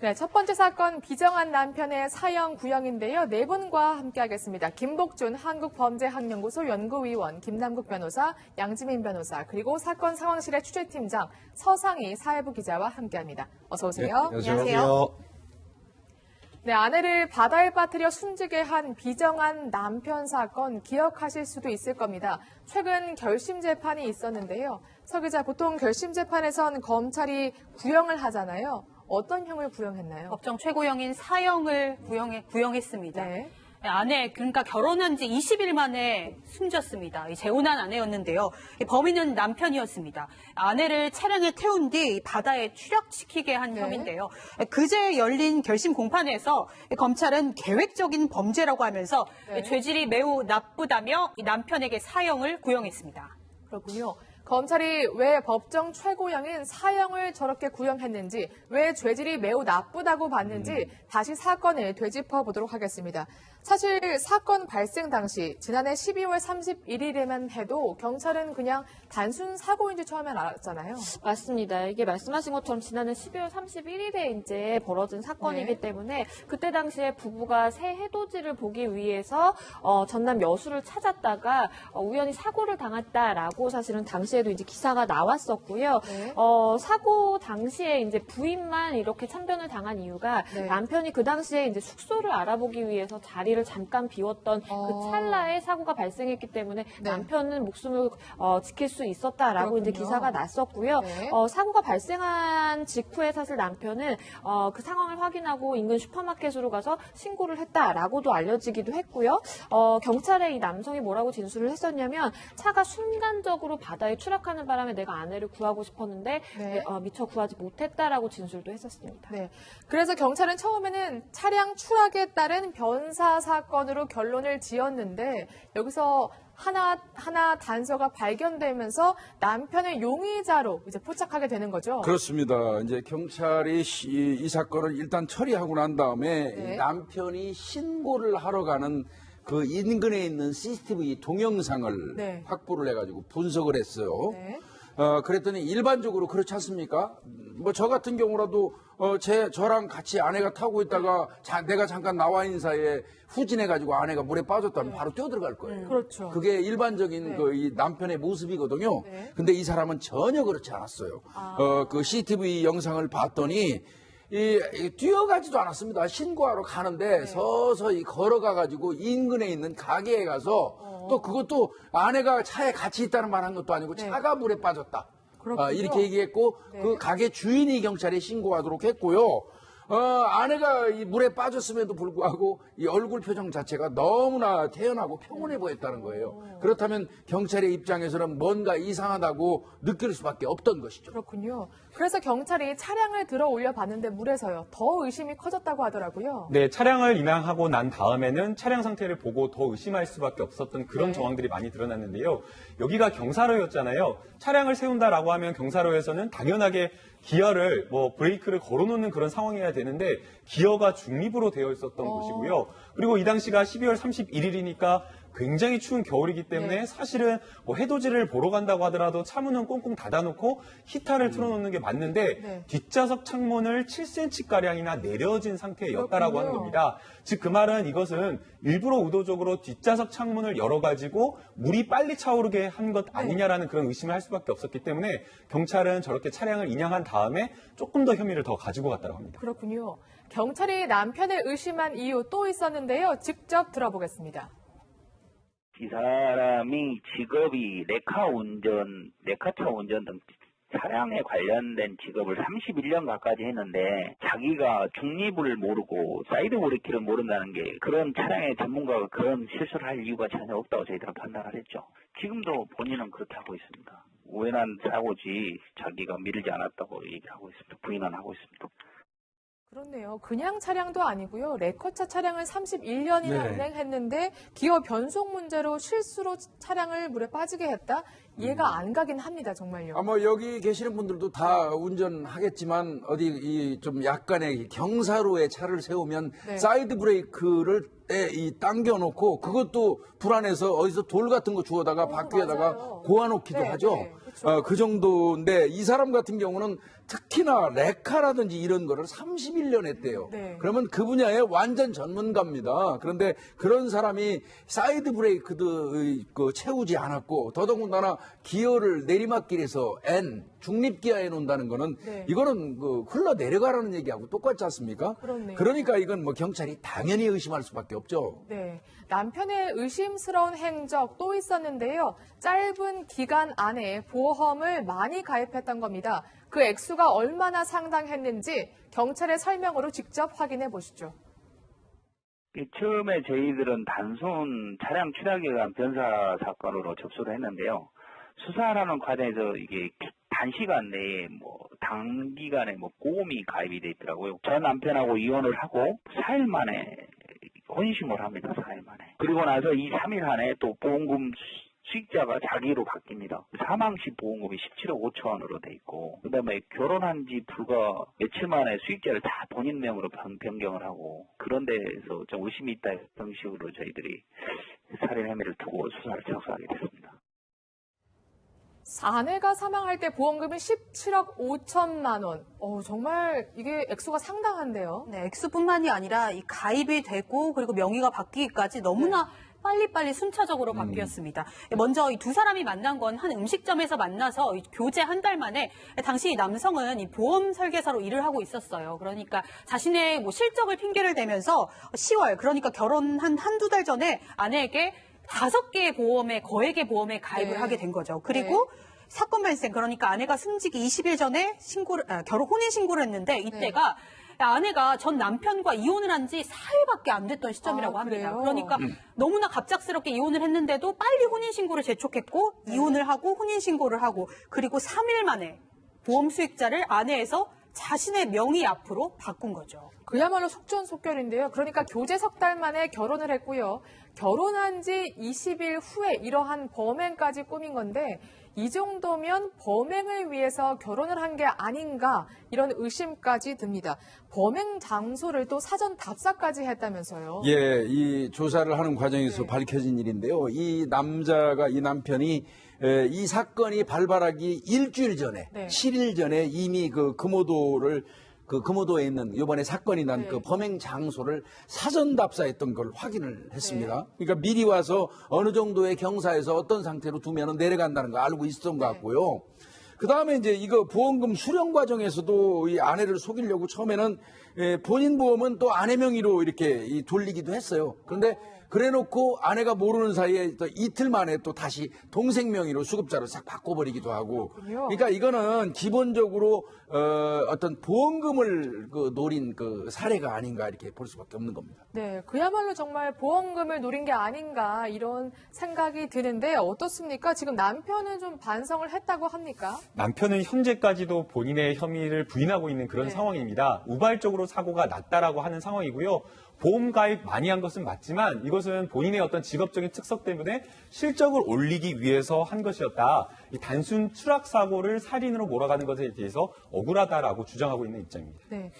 네, 첫 번째 사건 비정한 남편의 사형 구형인데요. 네 분과 함께하겠습니다. 김복준 한국범죄학연구소 연구위원, 김남국 변호사, 양지민 변호사, 그리고 사건 상황실의 취재팀장 서상희 사회부 기자와 함께합니다. 어서 오세요. 네, 안녕하세요. 네, 아내를 바다에 빠뜨려 숨지게 한 비정한 남편 사건 기억하실 수도 있을 겁니다. 최근 결심 재판이 있었는데요. 서 기자, 보통 결심 재판에선 검찰이 구형을 하잖아요. 어떤 형을 구형했나요? 법정 최고형인 사형을 구형했습니다. 네. 아내, 그러니까 결혼한 지 20일 만에 숨졌습니다. 재혼한 아내였는데요. 범인은 남편이었습니다. 아내를 차량에 태운 뒤 바다에 추락시키게 한 혐의인데요. 그제 열린 결심 공판에서 검찰은 계획적인 범죄라고 하면서 죄질이 매우 나쁘다며 이 남편에게 사형을 구형했습니다. 그렇군요. 검찰이 왜 법정 최고형인 사형을 저렇게 구형했는지, 왜 죄질이 매우 나쁘다고 봤는지 다시 사건을 되짚어 보도록 하겠습니다. 사실 사건 발생 당시 지난해 12월 31일에만 해도 경찰은 그냥 단순 사고인지 처음엔 알았잖아요. 맞습니다. 이게 말씀하신 것처럼 지난해 12월 31일에 이제 벌어진 사건이기 때문에 그때 당시에 부부가 새 해돋이를 보기 위해서 전남 여수를 찾았다가 우연히 사고를 당했다라고 사실은 당시에도 이제 기사가 나왔었고요. 사고 당시에 이제 부인만 이렇게 참변을 당한 이유가 남편이 그 당시에 이제 숙소를 알아보기 위해서 자리를 잠깐 비웠던 그 찰나에 사고가 발생했기 때문에 남편은 목숨을 지킬 수 있었다라고 그렇군요. 이제 기사가 났었고요. 사고가 발생한 직후에 사실 남편은 그 상황을 확인하고 인근 슈퍼마켓으로 가서 신고를 했다라고도 알려지기도 했고요. 경찰에 이 남성이 뭐라고 진술을 했었냐면 차가 순간적으로 바다에 추락하는 바람에 내가 아내를 구하고 싶었는데 미처 구하지 못했다라고 진술도 했었습니다. 네. 그래서 경찰은 처음에는 차량 추락에 따른 변사 사건으로 결론을 지었는데 여기서 하나 단서가 발견되면서 남편을 용의자로 이제 포착하게 되는 거죠. 그렇습니다. 이제 경찰이 이 사건을 일단 처리하고 난 다음에 이 남편이 신고를 하러 가는 그 인근에 있는 CCTV 동영상을 확보를 해가지고 분석을 했어요. 그랬더니 일반적으로 그렇지 않습니까? 뭐 저 같은 경우라도 저랑 같이 아내가 타고 있다가 내가 잠깐 나와 있는 사이에 후진해가지고 아내가 물에 빠졌다면 바로 뛰어들어갈 거예요. 그렇죠. 그게 일반적인 이 남편의 모습이거든요. 근데 이 사람은 전혀 그렇지 않았어요. 그 CCTV 영상을 봤더니 뛰어가지도 않았습니다. 신고하러 가는데 서서히 걸어가가지고 인근에 있는 가게에 가서 또 그것도 아내가 차에 같이 있다는 말 한 것도 아니고 차가 물에 빠졌다. 이렇게 얘기했고 그 가게 주인이 경찰에 신고하도록 했고요. 아내가 이 물에 빠졌음에도 불구하고 이 얼굴 표정 자체가 너무나 태연하고 평온해 보였다는 거예요. 그렇다면 경찰의 입장에서는 뭔가 이상하다고 느낄 수밖에 없던 것이죠. 그렇군요. 그래서 경찰이 차량을 들어 올려 봤는데 물에서요. 더 의심이 커졌다고 하더라고요. 네, 차량을 인항하고 난 다음에는 차량 상태를 보고 더 의심할 수밖에 없었던 그런 정황들이 많이 드러났는데요. 여기가 경사로였잖아요. 차량을 세운다라고 하면 경사로에서는 당연하게 기어를 브레이크를 걸어놓는 그런 상황이어야 되는데 기어가 중립으로 되어 있었던 곳이고요. 그리고 이 당시가 12월 31일이니까 굉장히 추운 겨울이기 때문에 사실은 해돋이를 보러 간다고 하더라도 차문은 꽁꽁 닫아놓고 히터를 틀어놓는 게 맞는데 뒷좌석 창문을 7cm가량이나 내려진 상태였다라고 하는 겁니다. 즉 그 말은 이것은 일부러 의도적으로 뒷좌석 창문을 열어가지고 물이 빨리 차오르게 한 것 아니냐라는 그런 의심을 할 수밖에 없었기 때문에 경찰은 저렇게 차량을 인양한 다음에 조금 더 혐의를 더 가지고 갔다고 합니다. 그렇군요. 경찰이 남편을 의심한 이유 또 있었는데요. 직접 들어보겠습니다. 이 사람이 직업이 레카차 운전 등 차량에 관련된 직업을 31년 가까이 했는데 자기가 중립을 모르고 사이드 브레이크를 모른다는 게 그런 차량의 전문가가 그런 실수를 할 이유가 전혀 없다고 저희들은 판단을 했죠. 지금도 본인은 그렇게 하고 있습니다. 우연한 사고지 자기가 밀지 않았다고 얘기를 하고 있습니다. 부인은 하고 있습니다. 그렇네요. 그냥 차량도 아니고요. 레커차 차량을 31년이나 운행했는데 기어 변속 문제로 실수로 차량을 물에 빠지게 했다? 이해가 안 가긴 합니다, 정말요. 뭐 여기 계시는 분들도 다 운전하겠지만 어디 좀 약간의 경사로에 차를 세우면 네. 사이드 브레이크를 당겨놓고 그것도 불안해서 어디서 돌 같은 거 주워다가 바퀴에다가 맞아요. 고아놓기도 네, 하죠. 네, 그렇죠. 그 정도인데 이 사람 같은 경우는 특히나 레카라든지 이런 거를 31년 했대요. 네. 그러면 그 분야의 완전 전문가입니다. 그런데 그런 사람이 사이드 브레이크도 채우지 않았고 더더군다나 기어를 내리막길에서 중립기아에 놓는다는 거는 네. 이거는 흘러 내려가라는 얘기하고 똑같지 않습니까? 그렇네요. 그러니까 이건 뭐 경찰이 당연히 의심할 수밖에 없죠. 네. 남편의 의심스러운 행적 또 있었는데요. 짧은 기간 안에 보험을 많이 가입했던 겁니다. 그 액수가 얼마나 상당했는지 경찰의 설명으로 직접 확인해 보시죠. 처음에 저희들은 단순 차량 추락에 관한 변사 사건으로 접수를 했는데요. 수사하는 과정에서 이게 단시간 내에 단기간에 보험이 가입이 돼 있더라고요. 전 남편하고 이혼을 하고 4일 만에 혼인신고를 합니다. 4일 만에. 그리고 나서 2, 3일 안에 또 보험금 수익자가 자기로 바뀝니다. 사망 시 보험금이 17억 5천원으로 돼 있고, 그 다음에 결혼한 지 불과 며칠 만에 수익자를 다 본인 명으로 변경을 하고, 그런 데서 좀 의심이 있다 이런 식으로 저희들이 살인 혐의를 두고 수사를 착수하게 됐습니다. 아내가 사망할 때 보험금이 17억 5천만 원. 정말 이게 액수가 상당한데요. 네, 액수뿐만이 아니라 이 가입이 되고 그리고 명의가 바뀌기까지 너무나 빨리빨리 순차적으로 바뀌었습니다. 먼저 이 두 사람이 만난 건 한 음식점에서 만나서 교제 한 달 만에 당시 이 남성은 이 보험 설계사로 일을 하고 있었어요. 그러니까 자신의 실적을 핑계를 대면서 10월, 그러니까 결혼한 한두 달 전에 아내에게 5개의 보험에, 거액의 보험에 가입을 네. 하게 된 거죠. 그리고 사건 발생, 그러니까 아내가 숨지기 20일 전에 혼인 신고를 했는데 이때가 아내가 전 남편과 이혼을 한 지 4일밖에 안 됐던 시점이라고 합니다. 그래요? 그러니까 너무나 갑작스럽게 이혼을 했는데도 빨리 혼인 신고를 재촉했고 이혼을 하고 혼인 신고를 하고 그리고 3일 만에 보험 수익자를 아내에서 자신의 명의 앞으로 바꾼 거죠. 그야말로 속전속결인데요. 그러니까 교제 석 달 만에 결혼을 했고요. 결혼한 지 20일 후에 이러한 범행까지 꾸민 건데 이 정도면 범행을 위해서 결혼을 한 게 아닌가 이런 의심까지 듭니다. 범행 장소를 또 사전 답사까지 했다면서요. 예, 이 조사를 하는 과정에서 밝혀진 일인데요. 이 남편이 이 사건이 발발하기 일주일 전에, 7일 전에 이미 금오도에 있는 이번에 사건이 난 그 범행 장소를 사전 답사했던 걸 확인을 했습니다. 그러니까 미리 와서 어느 정도의 경사에서 어떤 상태로 두면은 내려간다는 거 알고 있었던 것 같고요. 그 다음에 이제 이거 보험금 수령 과정에서도 이 아내를 속이려고 처음에는 본인 보험은 또 아내 명의로 이렇게 돌리기도 했어요. 그런데 그래놓고 아내가 모르는 사이에 또 이틀 만에 또 다시 동생 명의로 수급자로 싹 바꿔버리기도 하고. 그러니까 이거는 기본적으로 어떤 보험금을 노린 사례가 아닌가 이렇게 볼 수밖에 없는 겁니다. 네, 그야말로 정말 보험금을 노린 게 아닌가 이런 생각이 드는데 어떻습니까? 지금 남편은 좀 반성을 했다고 합니까? 남편은 현재까지도 본인의 혐의를 부인하고 있는 그런 상황입니다. 우발적으로 사고가 났다라고 하는 상황이고요. 보험 가입 많이 한 것은 맞지만 이것은 본인의 어떤 직업적인 특성 때문에 실적을 올리기 위해서 한 것이었다. 이 단순 추락 사고를 살인으로 몰아가는 것에 대해서 억울하다라고 주장하고 있는 입장입니다. 네.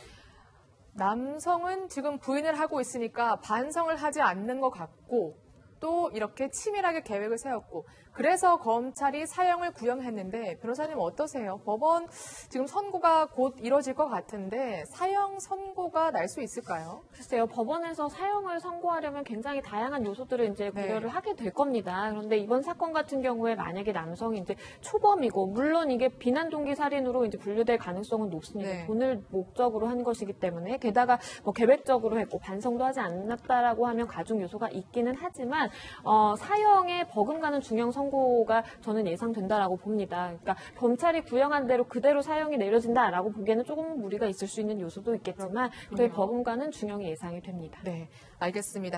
남성은 지금 부인을 하고 있으니까 반성을 하지 않는 것 같고 또 이렇게 치밀하게 계획을 세웠고 그래서 검찰이 사형을 구형했는데 변호사님 어떠세요? 법원 지금 선고가 곧 이뤄질 것 같은데 사형 선고가 날 수 있을까요? 글쎄요, 법원에서 사형을 선고하려면 굉장히 다양한 요소들을 이제 고려를 하게 될 겁니다. 그런데 이번 사건 같은 경우에 만약에 남성이 이제 초범이고, 물론 이게 비난 동기 살인으로 이제 분류될 가능성은 높습니다. 돈을 목적으로 한 것이기 때문에, 게다가 계획적으로 했고, 반성도 하지 않았다라고 하면 가중 요소가 있기는 하지만, 사형에 버금가는 중형 선고가 저는 예상된다라고 봅니다. 그러니까 검찰이 구형한 대로 그대로 사형이 내려진다라고 보기에는 조금 무리가 있을 수 있는 요소도 있겠지만, 그에 버금가는 중형이 예상이 됩니다. 네, 알겠습니다.